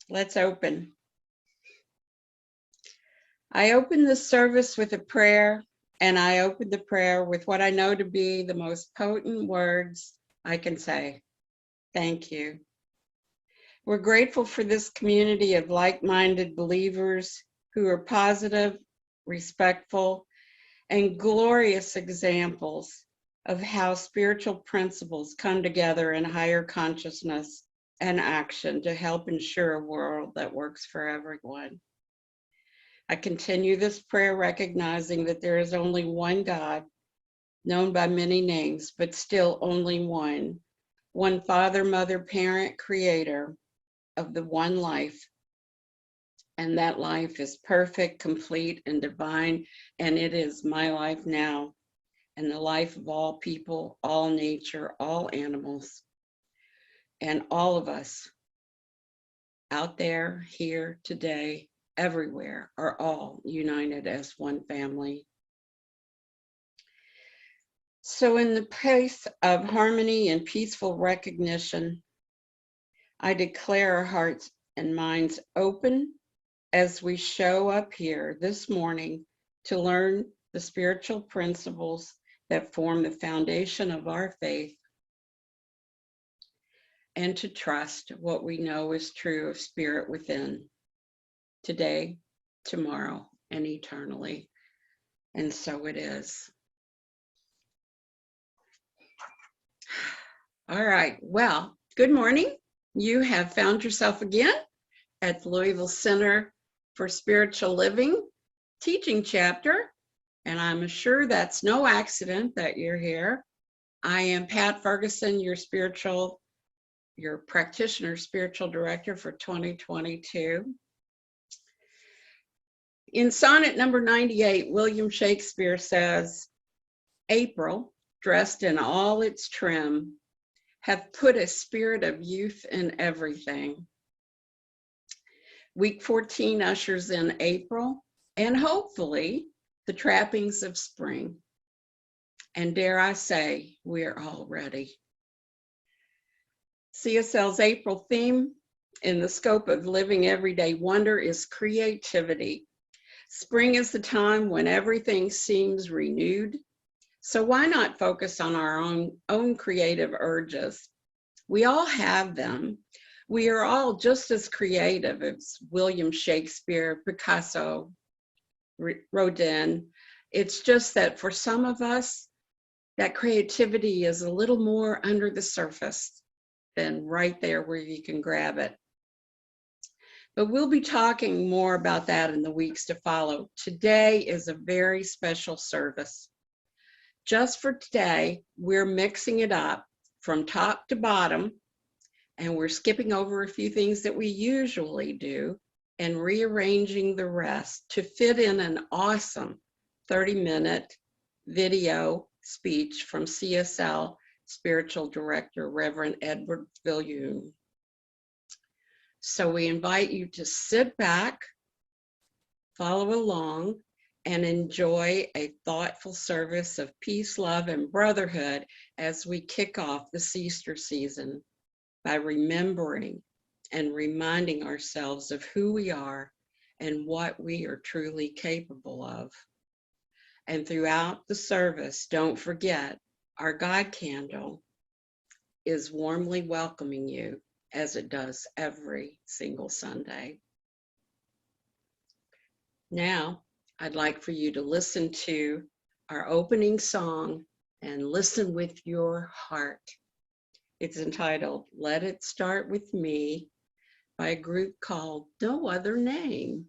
Let's open. I open this service with a prayer, and I open the prayer with what I know to be the most potent words I can say. Thank you. We're grateful for this community of like-minded believers who are positive, respectful, and glorious examples of how spiritual principles come together in higher consciousness and action to help ensure a world that works for everyone. I continue this prayer recognizing that there is only one God, known by many names, but still only one Father, Mother, Parent, Creator of the one life. And that life is perfect, complete, and divine, and it is my life now, and the life of all people, all nature, all animals, and all of us out there, here, today, everywhere, are all united as one family. So in the place of harmony and peaceful recognition, I declare our hearts and minds open as we show up here this morning to learn the spiritual principles that form the foundation of our faith, and to trust what we know is true of spirit within, today, tomorrow, and eternally. And so it is. All right, well, good morning. You have found yourself again at the Louisville Center for Spiritual Living teaching chapter, and I'm sure that's no accident that you're here. I am Pat Ferguson, your practitioner spiritual director for 2022. In sonnet number 98, William Shakespeare says, April, dressed in all its trim, hath put a spirit of youth in everything. Week 14 ushers in April, and hopefully the trappings of spring. And dare I say, we're all ready. CSL's April theme in the scope of living everyday wonder is creativity. Spring is the time when everything seems renewed. So why not focus on our own creative urges? We all have them. We are all just as creative as William Shakespeare, Picasso, Rodin. It's just that for some of us, that creativity is a little more under the surface than right there where you can grab it. But we'll be talking more about that in the weeks to follow. Today is a very special service. Just for today, we're mixing it up from top to bottom, and we're skipping over a few things that we usually do and rearranging the rest to fit in an awesome 30-minute video speech from CSL Spiritual Director, Reverend Edward Viljoen. So we invite you to sit back, follow along, and enjoy a thoughtful service of peace, love, and brotherhood as we kick off this Easter season by remembering and reminding ourselves of who we are and what we are truly capable of. And throughout the service, don't forget, our God candle is warmly welcoming you, as it does every single Sunday. Now, I'd like for you to listen to our opening song and listen with your heart. It's entitled, Let It Start With Me, by a group called No Other Name.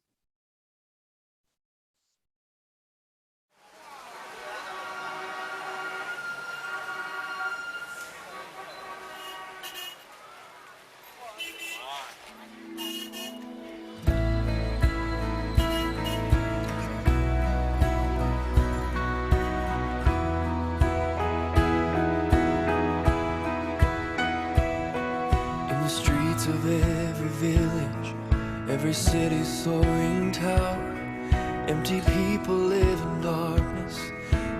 Every city's soaring tower, empty people live in darkness,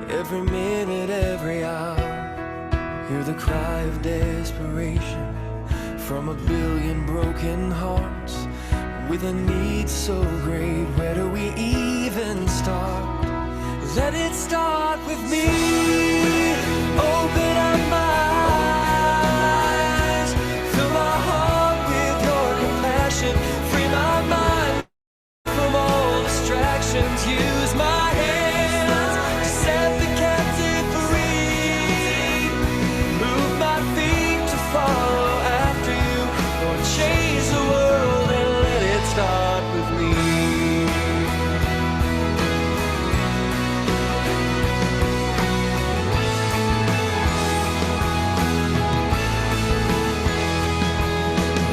every minute, every hour. Hear the cry of desperation from a billion broken hearts. with a need so great. Where do we even start? Let it start with me. Open up my eyes, fill my heart with your compassion, free my mind from all distractions. Use my hands to set the captive free. Move my feet to follow after you. Lord, change the world and let it start with me.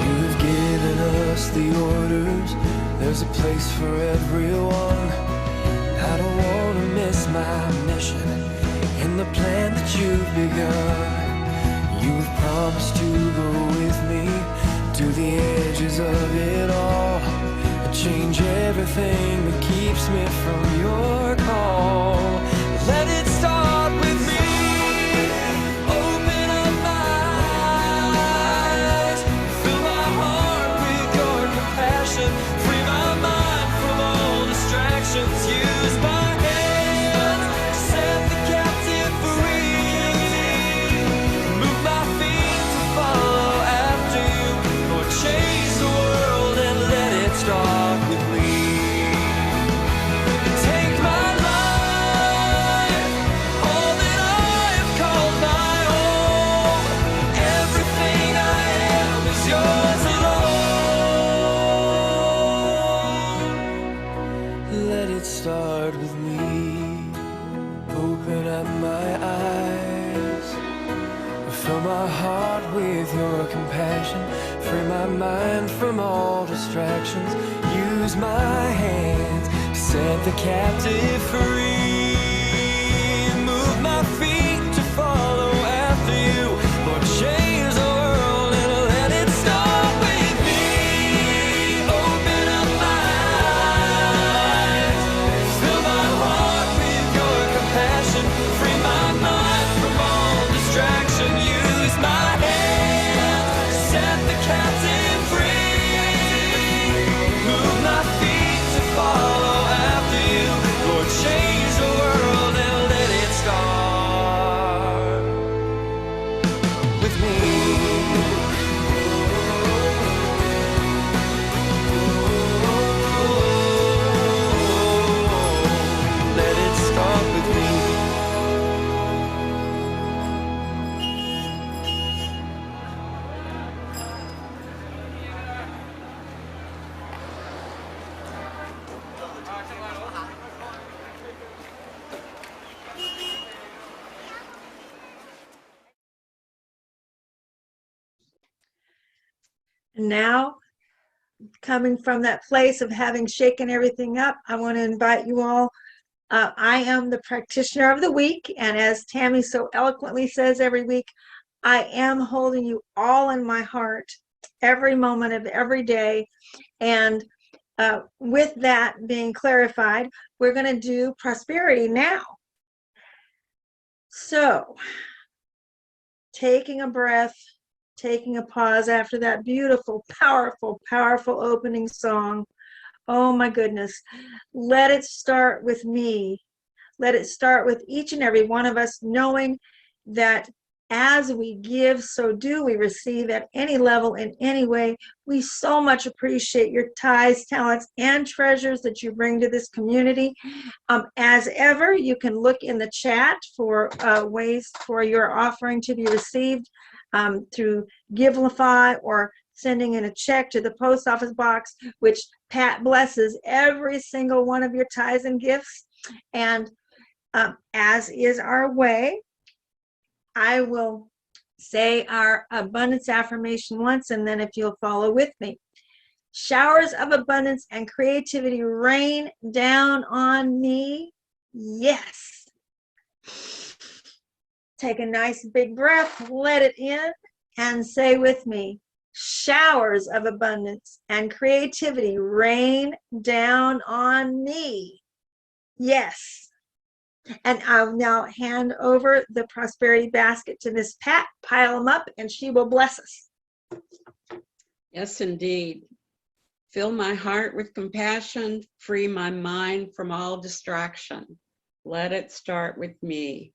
You've given us the orders. There's a place for everyone. I don't want to miss my mission in the plan that you've begun. You've promised to go with me to the edges of it all, change everything that keeps me from your call. Let it start with me. Open up my eyes, fill my heart with your compassion, free my mind from all distractions. Use my hands to set the captive free. Move my feet to follow after you. Lord, change the world and let it start with me. Take my life, all that I have called my own. Everything I am is yours alone. Let it start with me. Open up my eyes, fill my heart with your compassion, free my mind from all distractions. Use my hands to set the captive free. Move my feet to follow after you. Lord, change the world and let it start with me. Open up my eyes, fill my heart with your compassion, free my mind from all distraction. Use my hands to set the captive free. Move my feet to follow after you. Lord, change the world and let it start with me. Let it start with me. Now, coming from that place of having shaken everything up, I want to invite you all. I am the practitioner of the week, and as Tammy so eloquently says every week, I am holding you all in my heart every moment of every day. And with that being clarified, we're going to do prosperity now. So, taking a breath, taking a pause after that beautiful, powerful, powerful opening song. Oh my goodness. Let it start with me. Let it start with each and every one of us, knowing that as we give, so do we receive at any level, in any way. We so much appreciate your tithes, talents, and treasures that you bring to this community. As ever, you can look in the chat for ways for your offering to be received through Givelify or sending in a check to the post office box, which Pat blesses every single one of your tithes and gifts. And as is our way, I will say our abundance affirmation once, and then if you'll follow with me. Showers of abundance and creativity rain down on me. Yes. Take a nice big breath, let it in, and say with me, showers of abundance and creativity rain down on me. Yes. And I'll now hand over the prosperity basket to Miss Pat, pile them up, and she will bless us. Yes, indeed. Fill my heart with compassion, free my mind from all distraction. Let it start with me.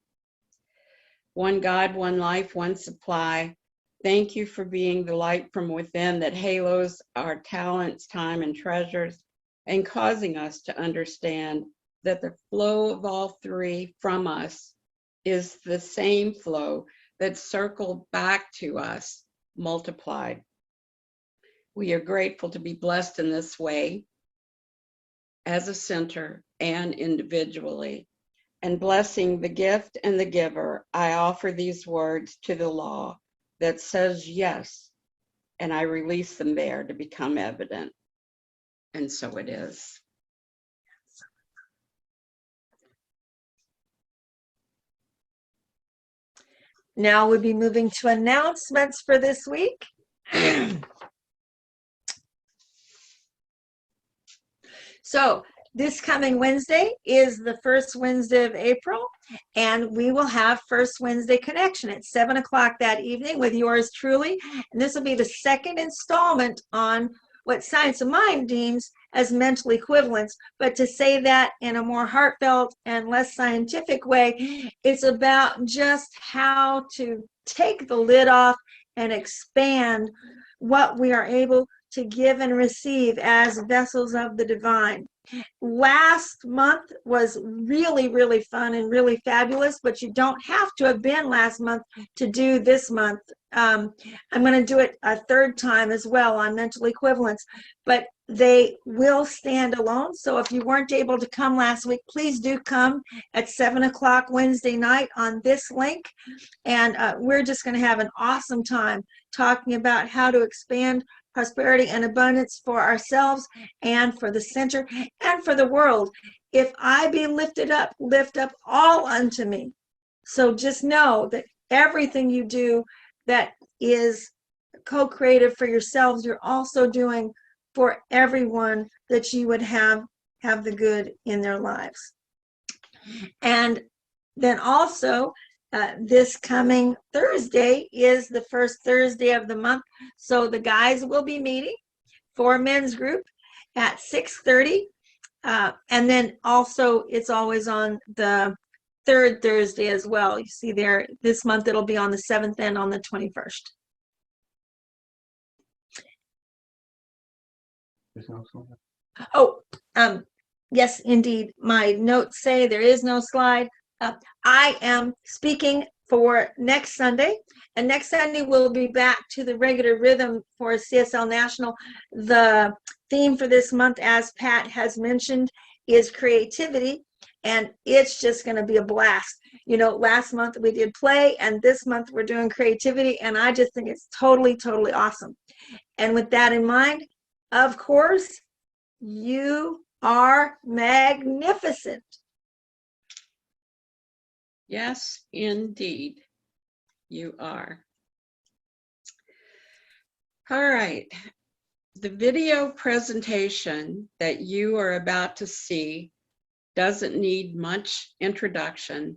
One God, one life, one supply. Thank you for being the light from within that halos our talents, time, and treasures, and causing us to understand that the flow of all three from us is the same flow that circled back to us, multiplied. We are grateful to be blessed in this way as a center and individually. And blessing the gift and the giver, I offer these words to the law that says yes, and I release them there to become evident. And so it is. Now we'll be moving to announcements for this week. So this coming Wednesday is the first Wednesday of April, and we will have First Wednesday Connection at 7 o'clock that evening with yours truly. And this will be the second installment on what Science of Mind deems as mental equivalence. But to say that in a more heartfelt and less scientific way, it's about just how to take the lid off and expand what we are able to give and receive as vessels of the divine. Last month was really, really fun and really fabulous, but you don't have to have been last month to do this month. I'm going to do it a third time as well on mental equivalence, but they will stand alone. So if you weren't able to come last week, please do come at 7 o'clock Wednesday night on this link. And we're just going to have an awesome time talking about how to expand prosperity and abundance for ourselves and for the center and for the world. If I be lifted up, lift up all unto me. So just know that everything you do that is co-creative for yourselves, you're also doing for everyone, that you would have the good in their lives. And then also, this coming Thursday is the first Thursday of the month. So the guys will be meeting for men's group at 6:30. And then also it's always on the third Thursday as well. You see there, this month it'll be on the 7th and on the 21st. Oh, yes, indeed. My notes say there is no slide. I am speaking for next Sunday, and next Sunday we'll be back to the regular rhythm for CSL National. The theme for this month, as Pat has mentioned, is creativity, and it's just going to be a blast. You know, last month we did play, and this month we're doing creativity, and I just think it's totally, totally awesome. And with that in mind, of course, you are magnificent. Yes, indeed, you are. All right. The video presentation that you are about to see doesn't need much introduction.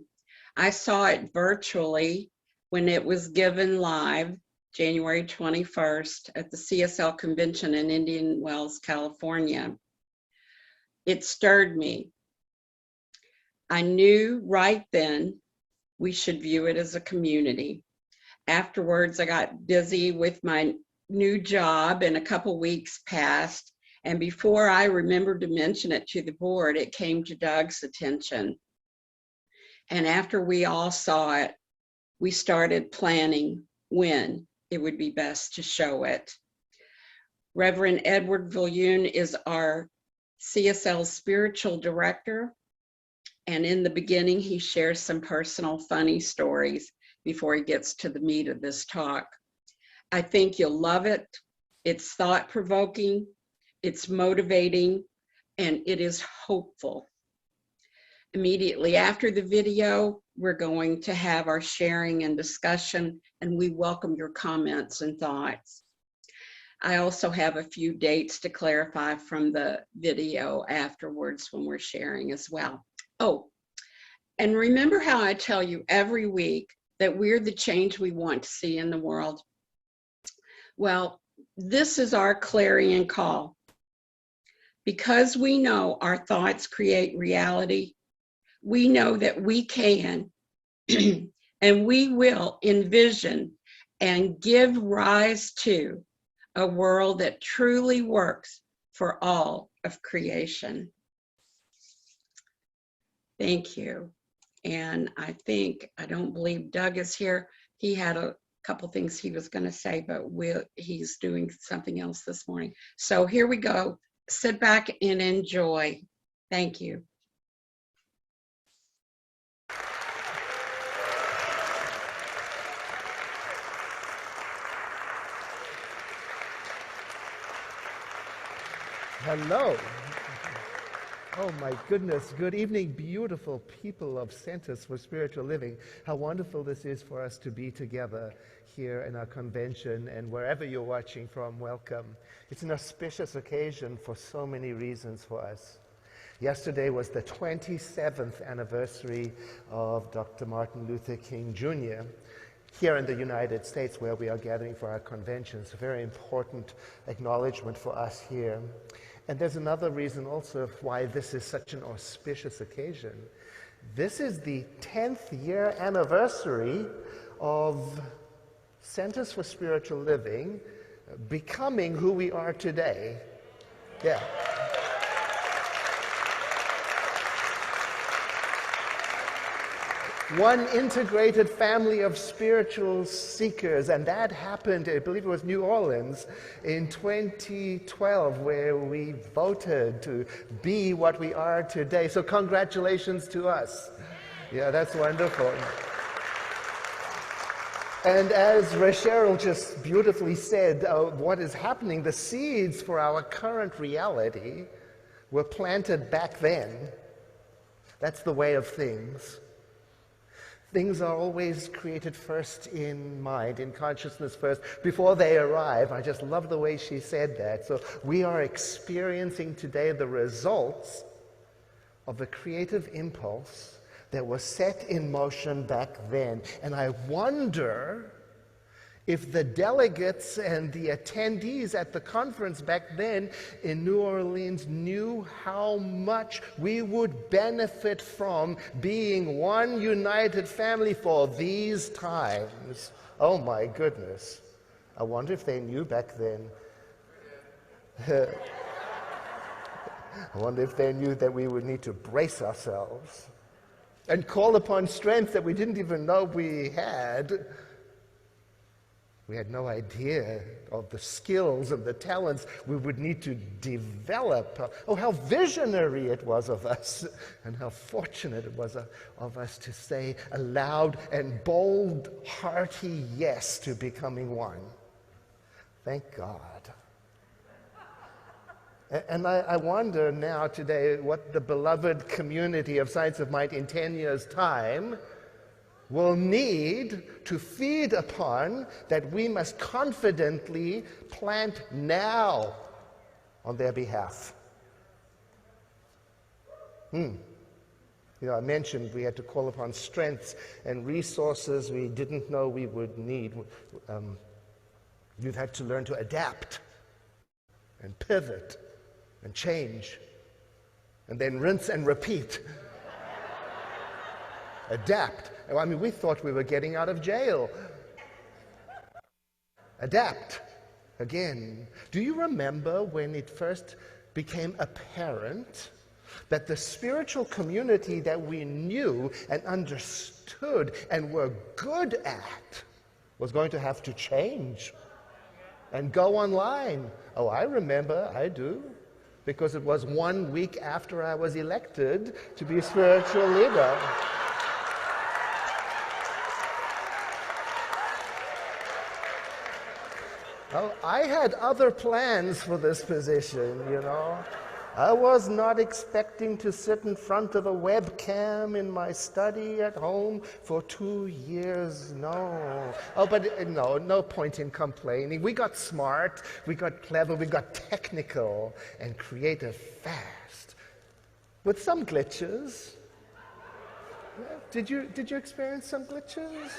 I saw it virtually when it was given live January 21st at the CSL convention in Indian Wells, California. It stirred me. I knew right then we should view it as a community. Afterwards, I got busy with my new job and a couple weeks passed. And before I remembered to mention it to the board, it came to Doug's attention. And after we all saw it, we started planning when it would be best to show it. Reverend Edward Viljoen is our CSL spiritual director. And in the beginning, he shares some personal funny stories before he gets to the meat of this talk. I think you'll love it. It's thought-provoking, it's motivating, and it is hopeful. Immediately after the video, we're going to have our sharing and discussion, and we welcome your comments and thoughts. I also have a few dates to clarify from the video afterwards when we're sharing as well. Oh, and remember how I tell you every week that we're the change we want to see in the world? Well, this is our clarion call. Because we know our thoughts create reality, we know that we can and we will envision and give rise to a world that truly works for all of creation. Thank you. And I don't believe Doug is here. He had a couple things he was going to say, but he's doing something else this morning. So here we go. Sit back and enjoy. Thank you. Hello. Oh my goodness. Good evening, beautiful people of Centers for Spiritual Living. How wonderful this is for us to be together here in our convention, and wherever you're watching from, welcome. It's an auspicious occasion for so many reasons for us. Yesterday was the 27th anniversary of Dr. Martin Luther King Jr. here in the United States, where we are gathering for our convention. It's a very important acknowledgement for us here. And there's another reason also why this is such an auspicious occasion. This is the 10th year anniversary of Centers for Spiritual Living becoming who we are today. Yeah. One integrated family of spiritual seekers, and that happened, I believe it was New Orleans, in 2012, where we voted to be what we are today. So congratulations to us. Yeah, that's wonderful. And as Cheryl just beautifully said, what is happening, the seeds for our current reality were planted back then. That's the way of things. Things are always created first in mind, in consciousness first, before they arrive. I just love the way she said that. So we are experiencing today the results of the creative impulse that was set in motion back then. And I wonder if the delegates and the attendees at the conference back then in New Orleans knew how much we would benefit from being one united family for these times. Oh my goodness. I wonder if they knew back then. I wonder if they knew that we would need to brace ourselves and call upon strength that we didn't even know we had. We had no idea of the skills and the talents we would need to develop. Oh, how visionary it was of us, and how fortunate it was of us to say a loud and bold, hearty yes to becoming one. Thank God. And I wonder now today what the beloved community of Science of Mind in 10 years' time will need to feed upon, that we must confidently plant now on their behalf. You know, I mentioned we had to call upon strengths and resources we didn't know we would need. You've had to learn to adapt and pivot and change and then rinse and repeat. Adapt. I mean, we thought we were getting out of jail. Adapt again. Do you remember when it first became apparent that the spiritual community that we knew and understood and were good at was going to have to change and go online? Oh, I remember, I do, because it was 1 week after I was elected to be a spiritual leader. Oh, I had other plans for this position, you know. I was not expecting to sit in front of a webcam in my study at home for 2 years, no. Oh, but no point in complaining. We got smart, we got clever, we got technical and creative fast, with some glitches. Did you experience some glitches?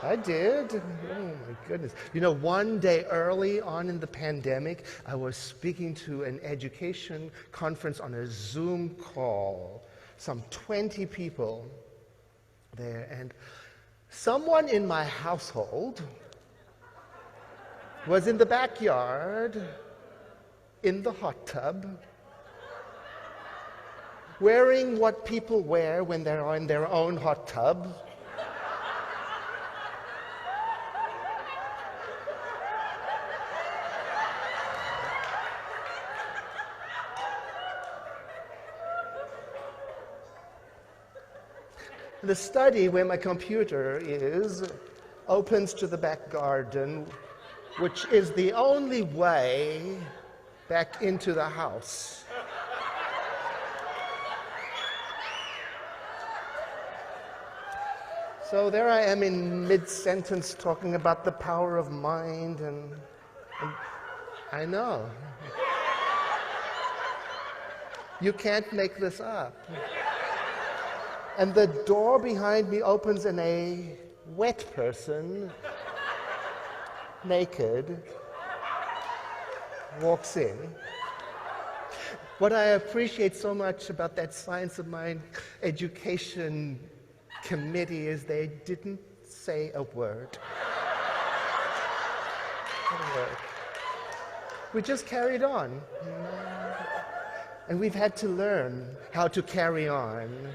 I did. Oh my goodness. You know, one day early on in the pandemic, I was speaking to an education conference on a Zoom call. Some 20 people there, and someone in my household was in the backyard in the hot tub wearing what people wear when they're in their own hot tub. The study where my computer is opens to the back garden, which is the only way back into the house. So there I am in mid-sentence talking about the power of mind, and I know. You can't make this up. And the door behind me opens and a wet person, naked, walks in. What I appreciate so much about that Science of Mind education committee is they didn't say a word. Not a word. We just carried on. And we've had to learn how to carry on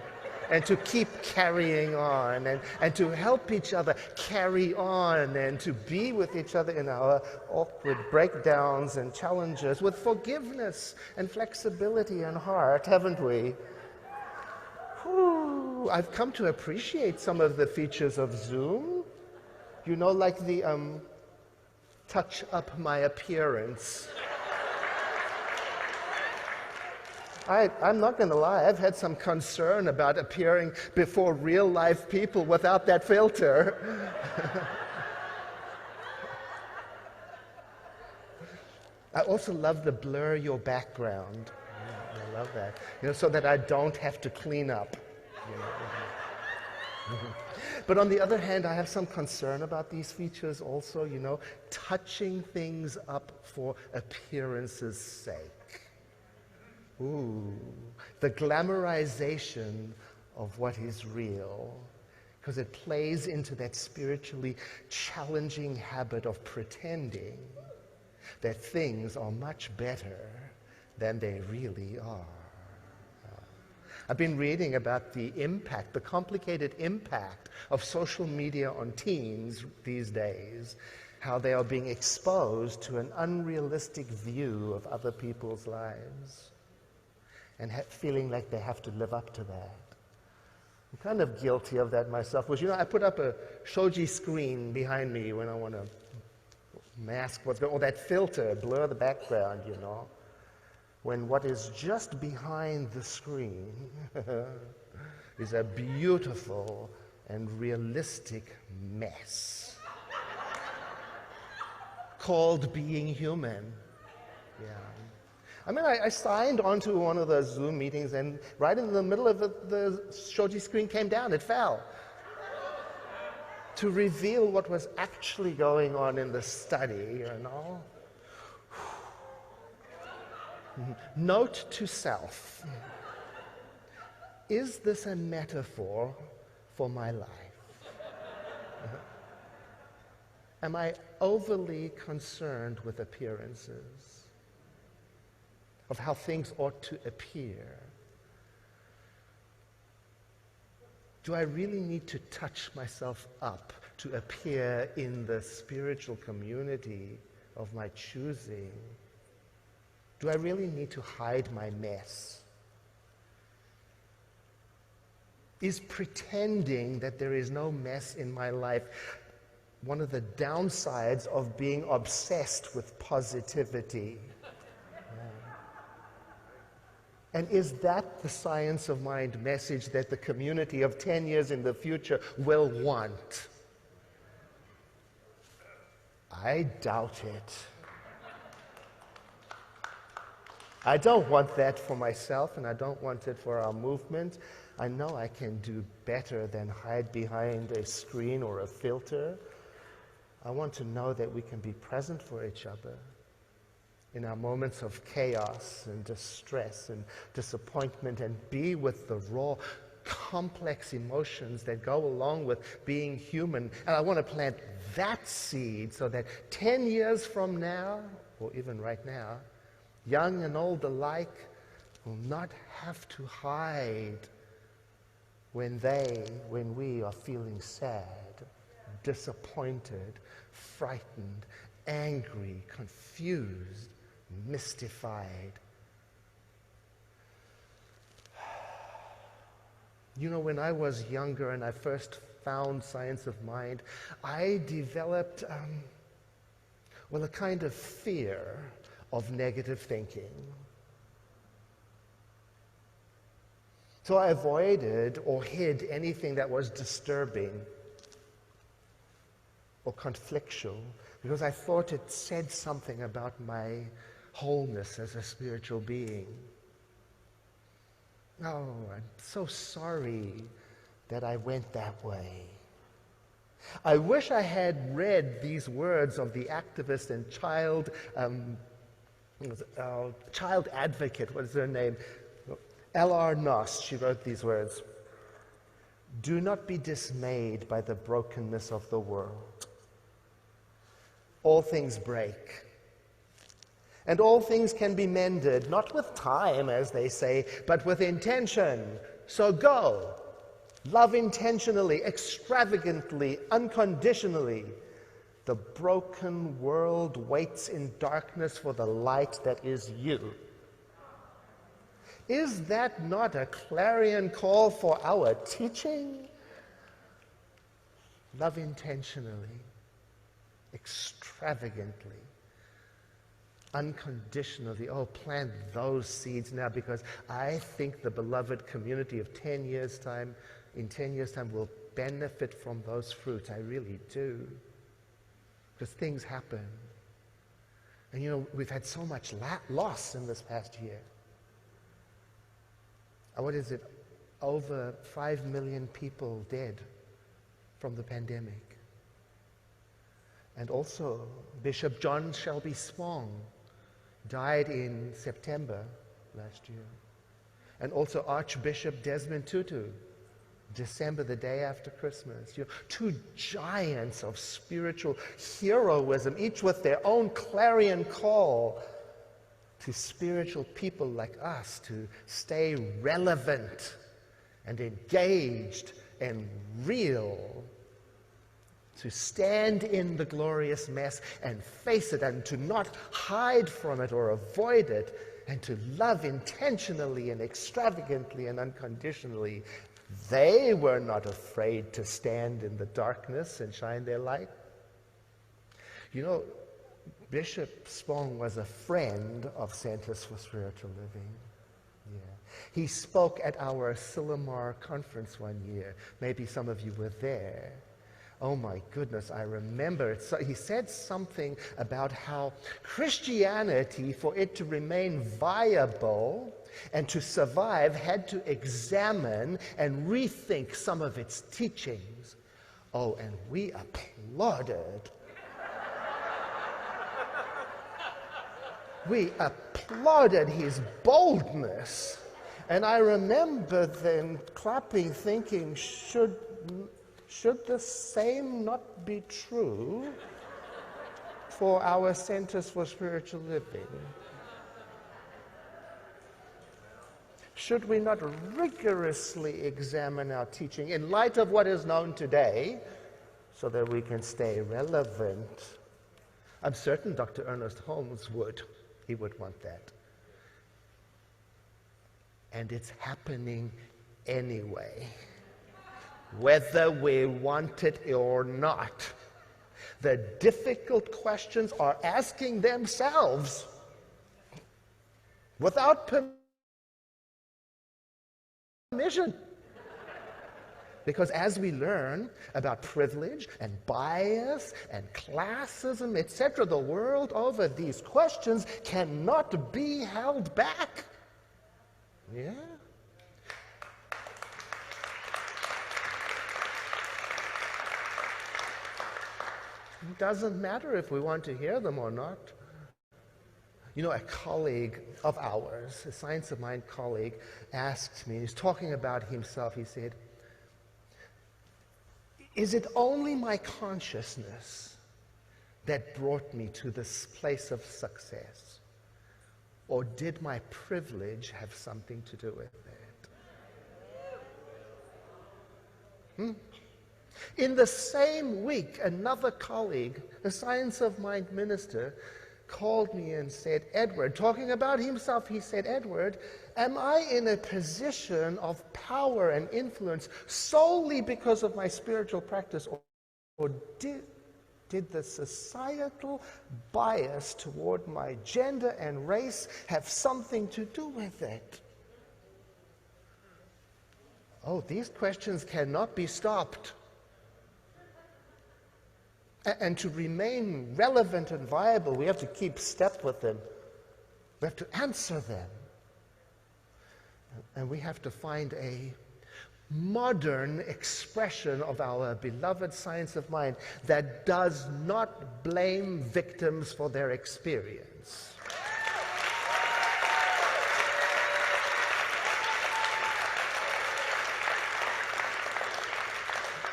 and to keep carrying on and to help each other carry on and to be with each other in our awkward breakdowns and challenges with forgiveness and flexibility and heart, haven't we? Whew. I've come to appreciate some of the features of Zoom. You know, like the touch up my appearance. I'm not going to lie, I've had some concern about appearing before real life people without that filter. I also love the blur your background. I love that. You know, so that I don't have to clean up. You know. But on the other hand, I have some concern about these features also, you know, touching things up for appearance's sake. Ooh, the glamorization of what is real, because it plays into that spiritually challenging habit of pretending that things are much better than they really are. I've been reading about the impact, the complicated impact of social media on teens these days, how they are being exposed to an unrealistic view of other people's lives and feeling like they have to live up to that. I'm kind of guilty of that myself. Because, you know, I put up a shoji screen behind me when I want to mask what's going on, or that filter, blur the background, you know, when what is just behind the screen is a beautiful and realistic mess called being human. Yeah. I mean, I signed onto one of those Zoom meetings, and right in the middle of it, the shoji screen came down. It fell. To reveal what was actually going on in the study, you know. Note to self. Is this a metaphor for my life? Am I overly concerned with appearances? Of how things ought to appear? Do I really need to touch myself up to appear in the spiritual community of my choosing? Do I really need to hide my mess? Is pretending that there is no mess in my life one of the downsides of being obsessed with positivity? And is that the Science of Mind message that the community of 10 years in the future will want? I doubt it. I don't want that for myself, and I don't want it for our movement. I know I can do better than hide behind a screen or a filter. I want to know that we can be present for each other in our moments of chaos and distress and disappointment, and be with the raw, complex emotions that go along with being human. And I want to plant that seed so that 10 years from now, or even right now, young and old alike will not have to hide when we are feeling sad, disappointed, frightened, angry, confused, mystified. You know, when I was younger and I first found science of mind, I developed, a kind of fear of negative thinking. So I avoided or hid anything that was disturbing or conflictual, because I thought it said something about my wholeness as a spiritual being. Oh, I'm so sorry that I went that way. I wish I had read these words of the activist and child advocate, what is her name? L.R. Noss. She wrote these words: "Do not be dismayed by the brokenness of the world. All things break, and all things can be mended, not with time, as they say, but with intention. So go, love intentionally, extravagantly, unconditionally. The broken world waits in darkness for the light that is you." Is that not a clarion call for our teaching? Love intentionally, extravagantly, unconditionally. Oh, plant those seeds now, because I think the beloved community of in 10 years' time will benefit from those fruits. I really do. Because things happen. And you know, we've had so much loss in this past year. What is it? Over 5 million people dead from the pandemic. And also, Bishop John Shelby Spong died in September last year. And also Archbishop Desmond Tutu, December, the day after Christmas. You know, two giants of spiritual heroism, each with their own clarion call to spiritual people like us to stay relevant and engaged and real, to stand in the glorious mess and face it, and to not hide from it or avoid it, and to love intentionally and extravagantly and unconditionally. They were not afraid to stand in the darkness and shine their light. You know, Bishop Spong was a friend of Centers for Spiritual Living. Yeah. He spoke at our Sillamar conference one year. Maybe some of you were there. Oh my goodness, I remember it. So he said something about how Christianity, for it to remain viable and to survive, had to examine and rethink some of its teachings. Oh, and we applauded. We applauded his boldness. And I remember then clapping, thinking, should the same not be true for our Centers for Spiritual Living? Should we not rigorously examine our teaching in light of what is known today so that we can stay relevant? I'm certain Dr. Ernest Holmes would. He would want that. And it's happening anyway, whether we want it or not. The difficult questions are asking themselves without permission. Because as we learn about privilege and bias and classism, etc., the world over, these questions cannot be held back. Yeah? It doesn't matter if we want to hear them or not. You know, a colleague of ours, a Science of Mind colleague, asked me, he's talking about himself, he said, is it only my consciousness that brought me to this place of success? Or did my privilege have something to do with it? In the same week, another colleague, a Science of Mind minister, called me and said, Edward, talking about himself, he said, Edward, am I in a position of power and influence solely because of my spiritual practice, or did the societal bias toward my gender and race have something to do with it? Oh, these questions cannot be stopped. And to remain relevant and viable, we have to keep step with them. We have to answer them. And we have to find a modern expression of our beloved Science of Mind that does not blame victims for their experience.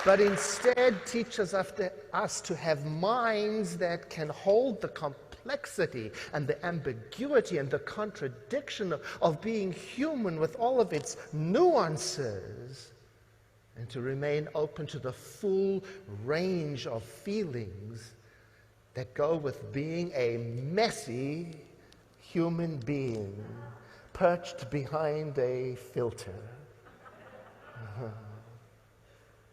But instead teaches us to have minds that can hold the complexity and the ambiguity and the contradiction of being human with all of its nuances, and to remain open to the full range of feelings that go with being a messy human being perched behind a filter.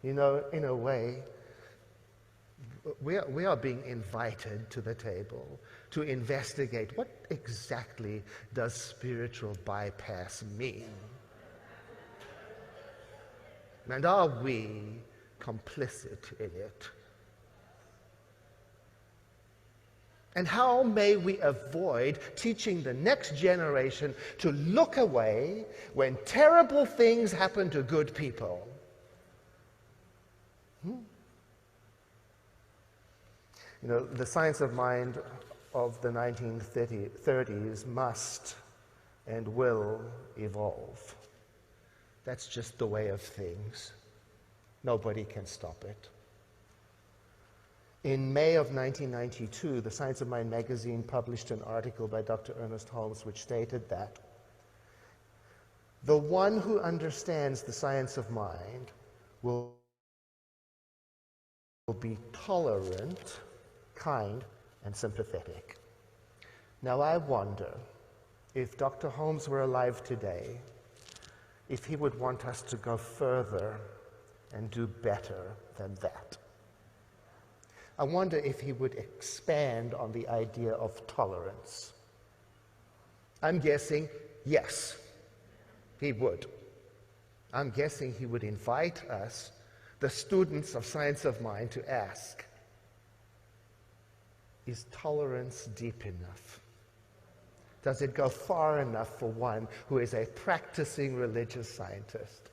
You know, in a way, we are being invited to the table to investigate what exactly does spiritual bypass mean? And are we complicit in it? And how may we avoid teaching the next generation to look away when terrible things happen to good people? You know, the Science of Mind of the 1930s must and will evolve. That's just the way of things. Nobody can stop it. In May of 1992, the Science of Mind magazine published an article by Dr. Ernest Holmes which stated that the one who understands the science of mind will be tolerant, kind, and sympathetic. Now I wonder if Dr. Holmes were alive today, if he would want us to go further and do better than that. I wonder if he would expand on the idea of tolerance. I'm guessing yes, he would. I'm guessing he would invite us, the students of Science of Mind, to ask, is tolerance deep enough? Does it go far enough for one who is a practicing religious scientist?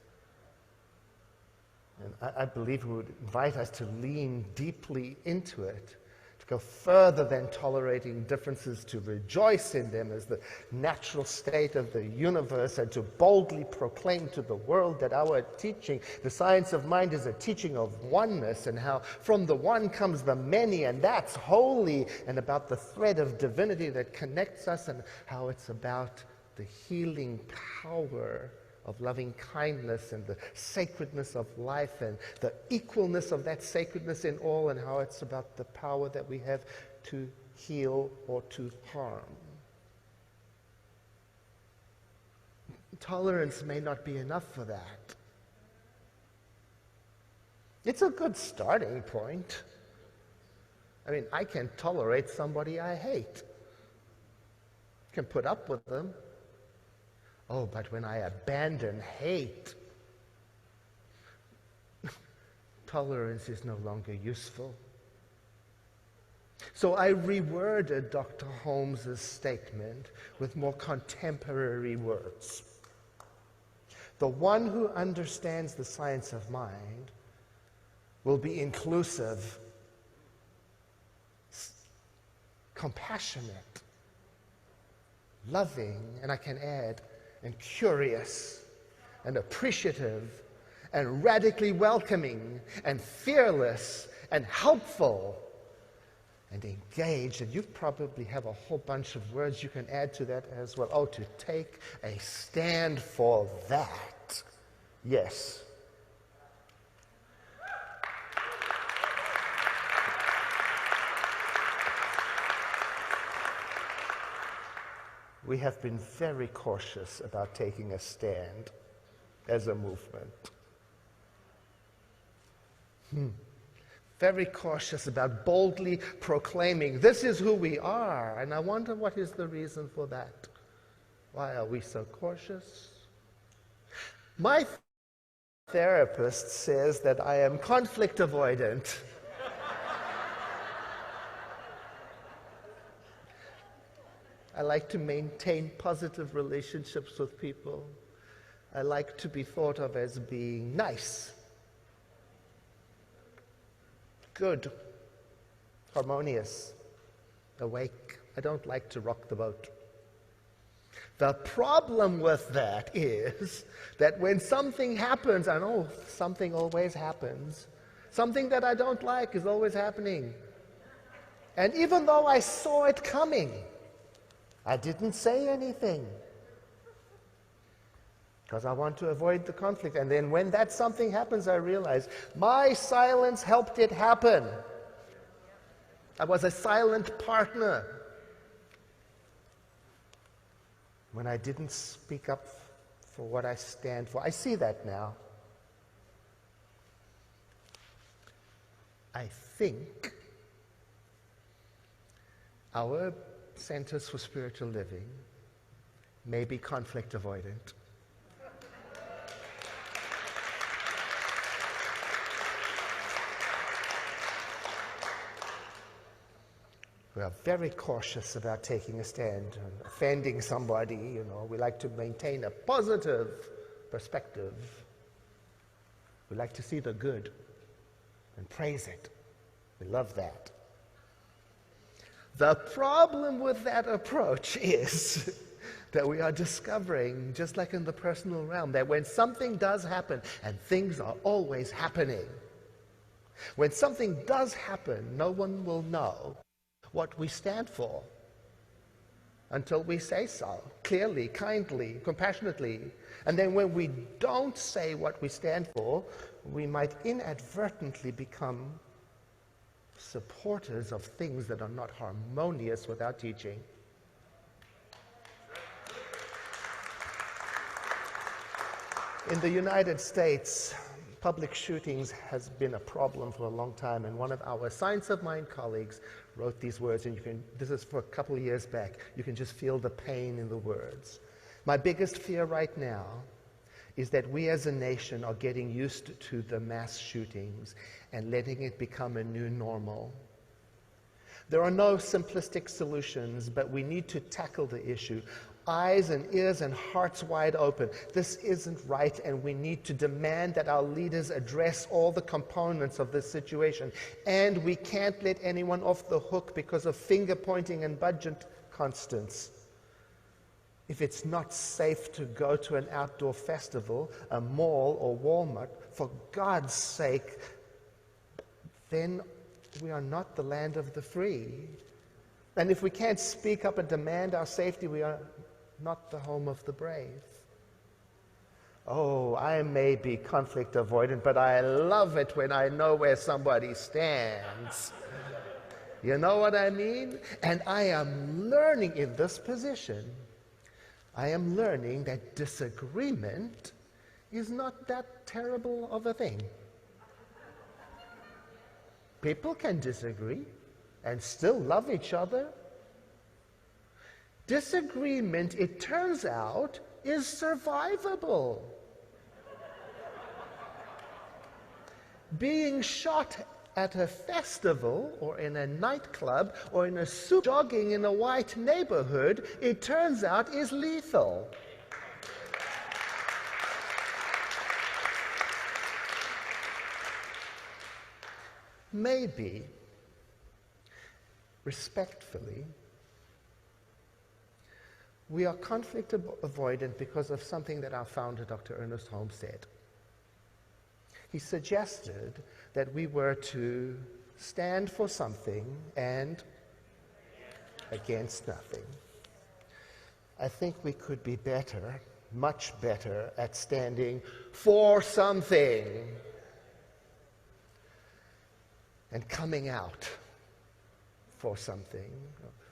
And I believe he would invite us to lean deeply into it, to go further than tolerating differences, to rejoice in them as the natural state of the universe, and to boldly proclaim to the world that our teaching, the Science of Mind, is a teaching of oneness, and how from the one comes the many, and that's holy, and about the thread of divinity that connects us, and how it's about the healing power of loving kindness and the sacredness of life and the equalness of that sacredness in all, and how it's about the power that we have to heal or to harm. Tolerance may not be enough for that. It's a good starting point. I mean, I can tolerate somebody I hate. I can put up with them. Oh, but when I abandon hate, tolerance is no longer useful. So I reworded Dr. Holmes's statement with more contemporary words. The one who understands the science of mind will be inclusive, compassionate, loving, and I can add, and curious, and appreciative, and radically welcoming, and fearless, and helpful, and engaged. And you probably have a whole bunch of words you can add to that as well. Oh, to take a stand for that. Yes. We have been very cautious about taking a stand as a movement. Very cautious about boldly proclaiming, this is who we are. And I wonder what is the reason for that. Why are we so cautious? My therapist says that I am conflict avoidant. I like to maintain positive relationships with people. I like to be thought of as being nice, good, harmonious, awake. I don't like to rock the boat. The problem with that is that when something happens, and something always happens, something that I don't like is always happening. And even though I saw it coming, I didn't say anything because I want to avoid the conflict. And then when that something happens, I realize my silence helped it happen. I was a silent partner when I didn't speak up for what I stand for. I see that now. I think our Centers for Spiritual Living may be conflict avoidant. We are very cautious about taking a stand and offending somebody. We like to maintain a positive perspective. We like to see the good and praise it. We love that. The problem with that approach is that we are discovering, just like in the personal realm, that when something does happen, and things are always happening, when something does happen, no one will know what we stand for until we say so, clearly, kindly, compassionately. And then when we don't say what we stand for, we might inadvertently become supporters of things that are not harmonious with our teaching. In the United States, public shootings has been a problem for a long time, and one of our Science of Mind colleagues wrote these words, and this is for a couple of years back. You can just feel the pain in the words. My biggest fear right now is that we as a nation are getting used to the mass shootings and letting it become a new normal. There are no simplistic solutions, but we need to tackle the issue. Eyes and ears and hearts wide open. This isn't right, and we need to demand that our leaders address all the components of this situation. And we can't let anyone off the hook because of finger pointing and budget constants. If it's not safe to go to an outdoor festival, a mall or Walmart, for God's sake, then we are not the land of the free. And if we can't speak up and demand our safety, we are not the home of the brave. Oh, I may be conflict avoidant, but I love it when I know where somebody stands. You know what I mean? And I am learning in this position, I am learning that disagreement is not that terrible of a thing. People can disagree and still love each other. Disagreement, it turns out, is survivable. Being shot at a festival or in a nightclub or in a soup jogging in a white neighborhood, it turns out is lethal. Maybe respectfully. We are conflict avoidant because of something that our founder, Dr. Ernest Holmes, said. He suggested that we were to stand for something and against nothing. I think we could be better, much better, at standing for something and coming out for something,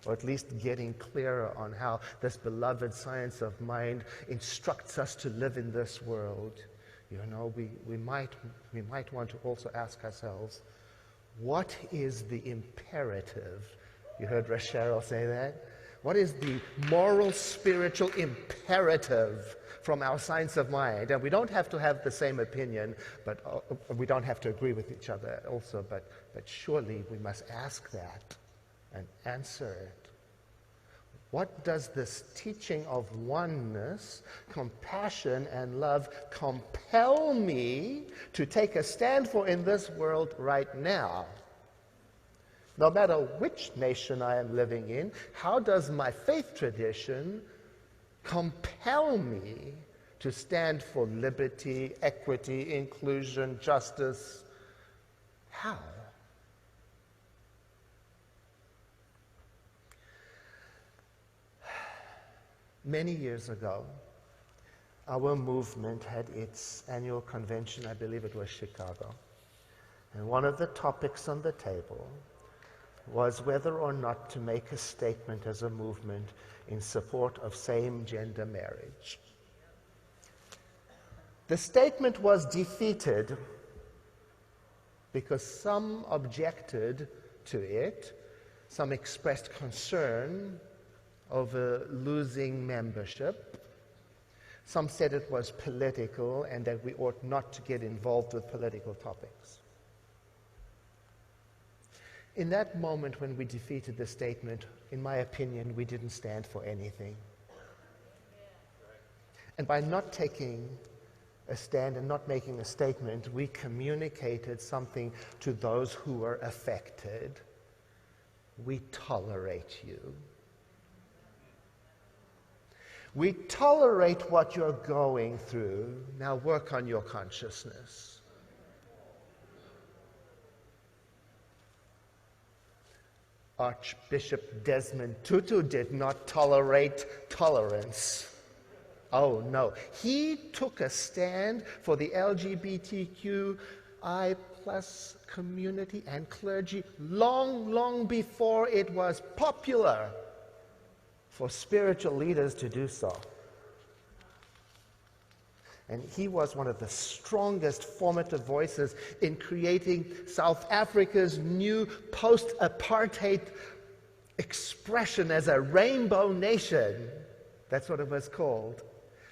or at least getting clearer on how this beloved science of mind instructs us to live in this world. You know, we might want to also ask ourselves, what is the imperative? You heard Cheryl say that? What is the moral, spiritual imperative from our science of mind? And we don't have to have the same opinion, but we don't have to agree with each other also, but surely we must ask that and answer it. What does this teaching of oneness, compassion, and love compel me to take a stand for in this world right now? No matter which nation I am living in, how does my faith tradition compel me to stand for liberty, equity, inclusion, justice? How? Many years ago, our movement had its annual convention, I believe it was Chicago. And one of the topics on the table was whether or not to make a statement as a movement in support of same-gender marriage. The statement was defeated because some objected to it, some expressed concern over losing membership. Some said it was political and that we ought not to get involved with political topics. In that moment when we defeated the statement, in my opinion, we didn't stand for anything. And by not taking a stand and not making a statement, we communicated something to those who were affected. We tolerate you. We tolerate what you're going through. Now work on your consciousness. Archbishop Desmond Tutu did not tolerate tolerance. Oh no. He took a stand for the LGBTQI+ community and clergy long before it was popular for spiritual leaders to do so. And he was one of the strongest formative voices in creating South Africa's new post-apartheid expression as a rainbow nation. That's what it was called.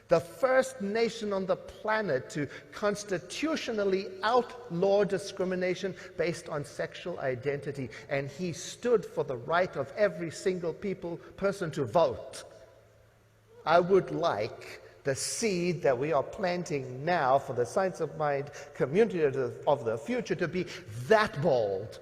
The first nation on the planet to constitutionally outlaw discrimination based on sexual identity. And he stood for the right of every single person to vote. I would like the seed that we are planting now for the Science of Mind community of the future to be that bold.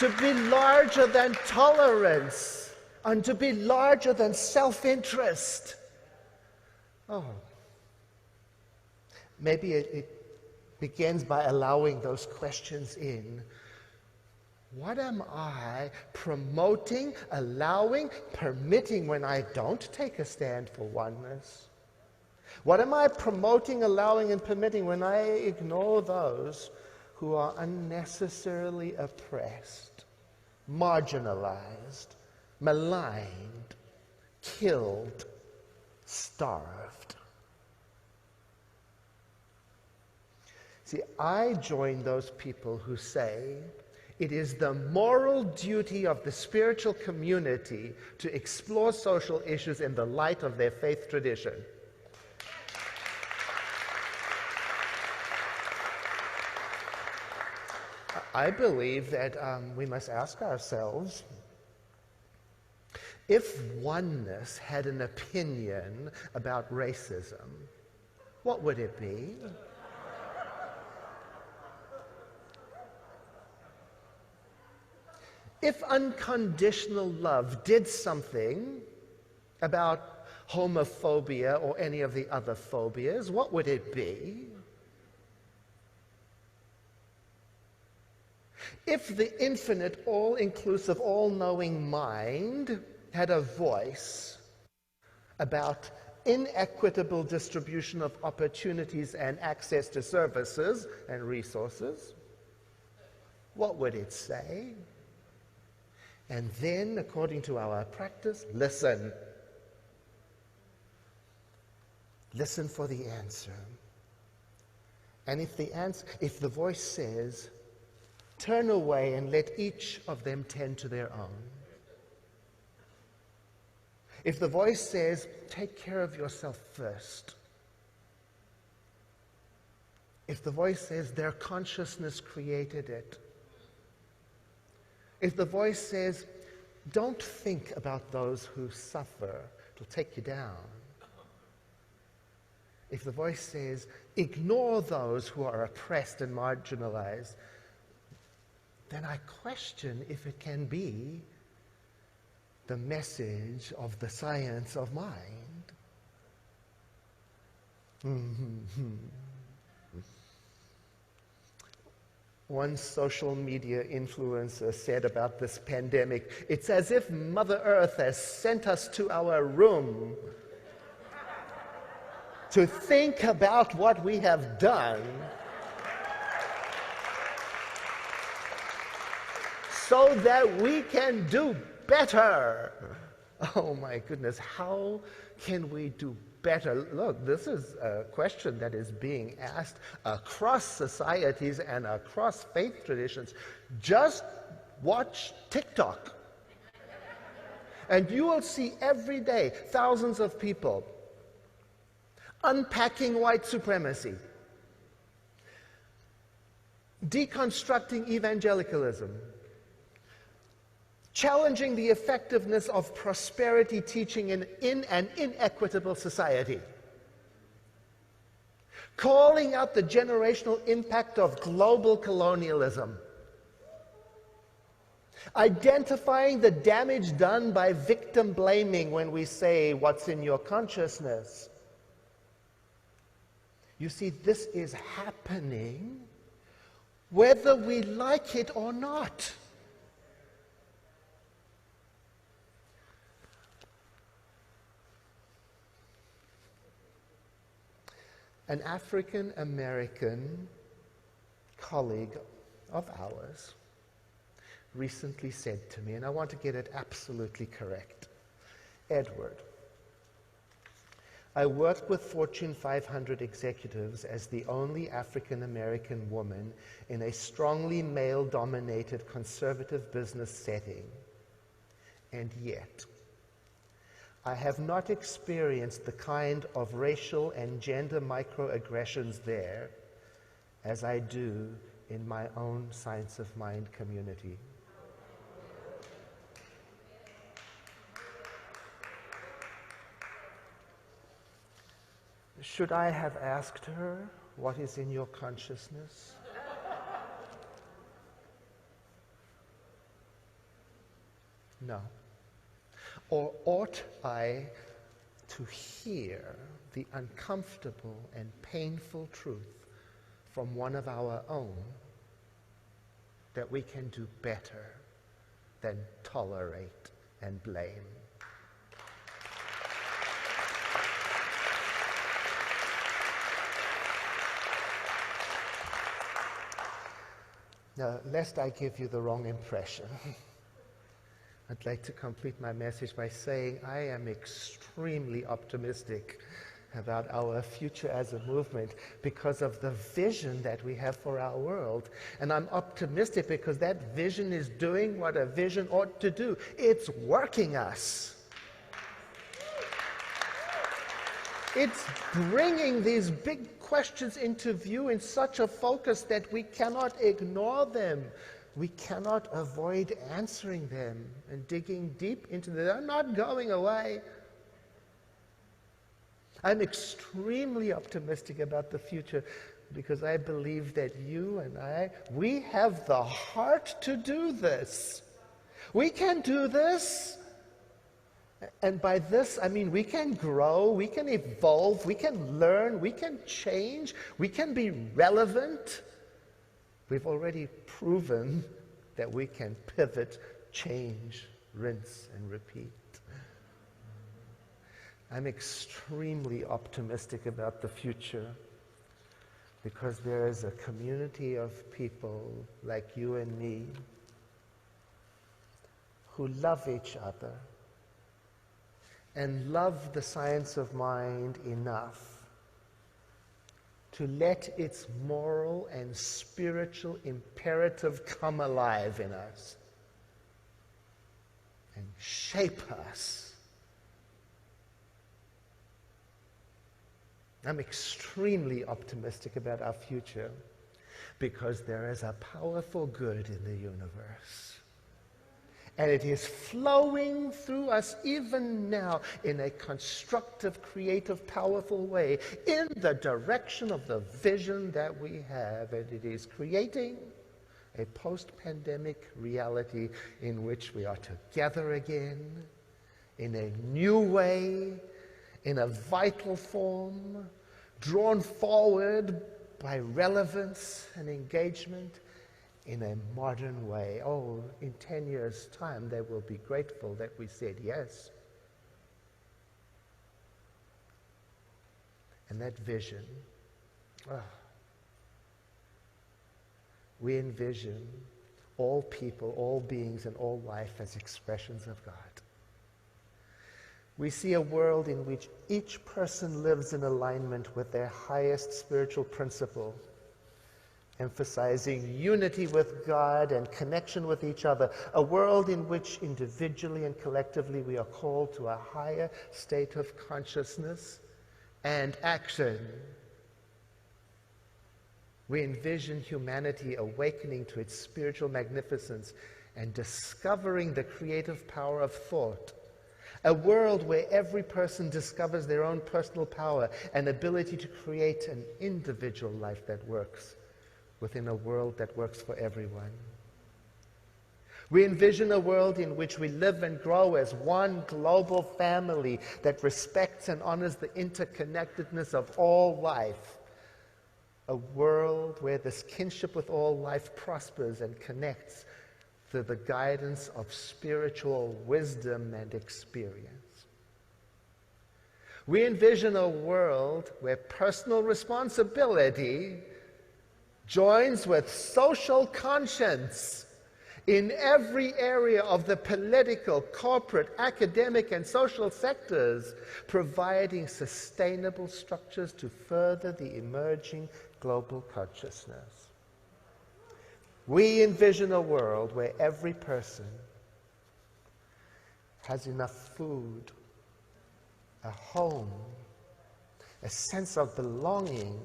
To be larger than tolerance and to be larger than self-interest. Oh, maybe it begins by allowing those questions in. What am I promoting, allowing, permitting when I don't take a stand for oneness? What am I promoting, allowing, and permitting when I ignore those who are unnecessarily oppressed, marginalized, maligned, killed, starved? See, I join those people who say it is the moral duty of the spiritual community to explore social issues in the light of their faith tradition. I believe that we must ask ourselves, if oneness had an opinion about racism, what would it be? If unconditional love did something about homophobia or any of the other phobias, what would it be? If the infinite, all-inclusive, all-knowing mind had a voice about inequitable distribution of opportunities and access to services and resources, what would it say? And then, according to our practice, listen. Listen for the answer. And if the voice says, turn away and let each of them tend to their own. If the voice says, take care of yourself first. If the voice says, their consciousness created it. If the voice says, don't think about those who suffer, it'll take you down. If the voice says, ignore those who are oppressed and marginalized, then I question if it can be the message of the science of mind. One social media influencer said about this pandemic, it's as if Mother Earth has sent us to our room to think about what we have done so that we can do better. Oh my goodness, how can we do better? Look, this is a question that is being asked across societies and across faith traditions. Just watch TikTok. And you will see every day thousands of people unpacking white supremacy, deconstructing evangelicalism, challenging the effectiveness of prosperity teaching in an inequitable society, calling out the generational impact of global colonialism, identifying the damage done by victim blaming when we say, what's in your consciousness? You see, this is happening whether we like it or not. An African American colleague of ours recently said to me, and I want to get it absolutely correct, Edward, I work with Fortune 500 executives as the only African American woman in a strongly male-dominated conservative business setting, and yet I have not experienced the kind of racial and gender microaggressions there as I do in my own Science of Mind community. Should I have asked her, what is in your consciousness? No. Or ought I to hear the uncomfortable and painful truth from one of our own that we can do better than tolerate and blame? Now, lest I give you the wrong impression, I'd like to complete my message by saying I am extremely optimistic about our future as a movement because of the vision that we have for our world. And I'm optimistic because that vision is doing what a vision ought to do. It's working us. It's bringing these big questions into view in such a focus that we cannot ignore them. We cannot avoid answering them and digging deep into them. They're not going away. I'm extremely optimistic about the future because I believe that you and we have the heart to do this. We can do this. And by this, I mean we can grow, we can evolve, we can learn, we can change, we can be relevant. We've already proven that we can pivot, change, rinse, and repeat. I'm extremely optimistic about the future because there is a community of people like you and me who love each other and love the science of mind enough to let its moral and spiritual imperative come alive in us and shape us. I'm extremely optimistic about our future because there is a powerful good in the universe. And it is flowing through us even now in a constructive, creative, powerful way in the direction of the vision that we have. And it is creating a post-pandemic reality in which we are together again in a new way, in a vital form, drawn forward by relevance and engagement in a modern way. Oh, in 10 years' time, they will be grateful that we said yes. And that vision, we envision all people, all beings, and all life as expressions of God. We see a world in which each person lives in alignment with their highest spiritual principle, emphasizing unity with God and connection with each other, a world in which individually and collectively we are called to a higher state of consciousness and action. We envision humanity awakening to its spiritual magnificence and discovering the creative power of thought. A world where every person discovers their own personal power and ability to create an individual life that works within a world that works for everyone. We envision a world in which we live and grow as one global family that respects and honors the interconnectedness of all life. A world where this kinship with all life prospers and connects through the guidance of spiritual wisdom and experience. We envision a world where personal responsibility joins with social conscience in every area of the political, corporate, academic, and social sectors, providing sustainable structures to further the emerging global consciousness. We envision a world where every person has enough food, a home, a sense of belonging,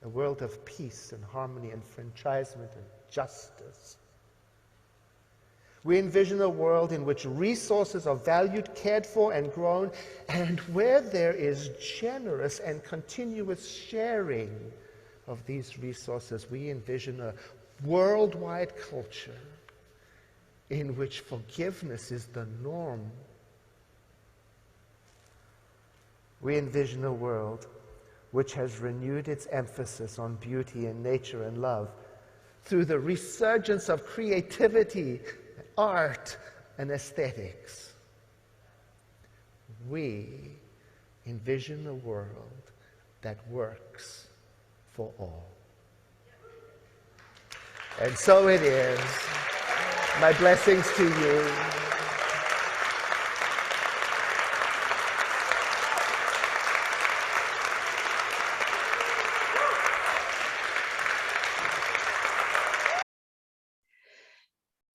a world of peace and harmony, enfranchisement and justice. We envision a world in which resources are valued, cared for, and grown, and where there is generous and continuous sharing of these resources. We envision a worldwide culture in which forgiveness is the norm. We envision a world which has renewed its emphasis on beauty and nature and love through the resurgence of creativity, art, and aesthetics. We envision a world that works for all. And so it is. My blessings to you.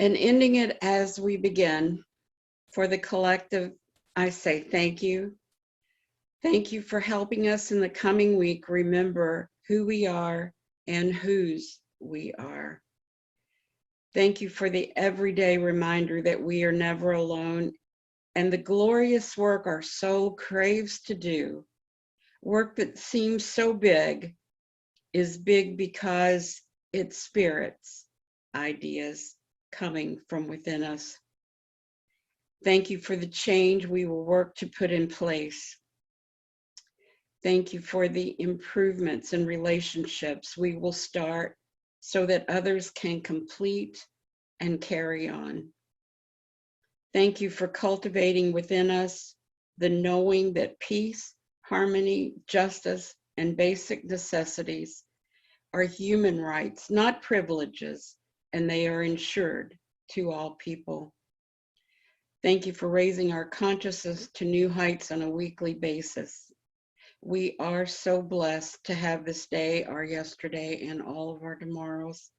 And ending it as we begin, for the collective, I say thank you. Thank you for helping us in the coming week remember who we are and whose we are. Thank you for the everyday reminder that we are never alone and the glorious work our soul craves to do. Work that seems so big is big because it spirits ideas coming from within us. Thank you for the change we will work to put in place. Thank you for the improvements in relationships we will start so that others can complete and carry on. Thank you for cultivating within us the knowing that peace, harmony, justice, and basic necessities are human rights, not privileges, and they are ensured to all people. Thank you for raising our consciousness to new heights on a weekly basis. We are so blessed to have this day, our yesterday, and all of our tomorrows.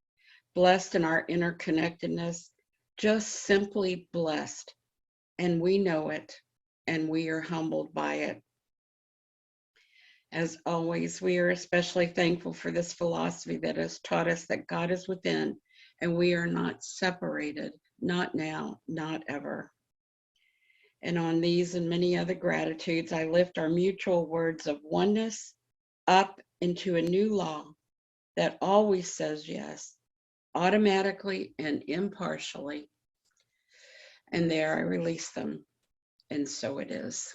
Blessed in our interconnectedness, just simply blessed. And we know it, and we are humbled by it. As always, we are especially thankful for this philosophy that has taught us that God is within, and we are not separated, not now, not ever. And on these and many other gratitudes, I lift our mutual words of oneness up into a new law that always says yes, automatically and impartially. And there I release them. And so it is.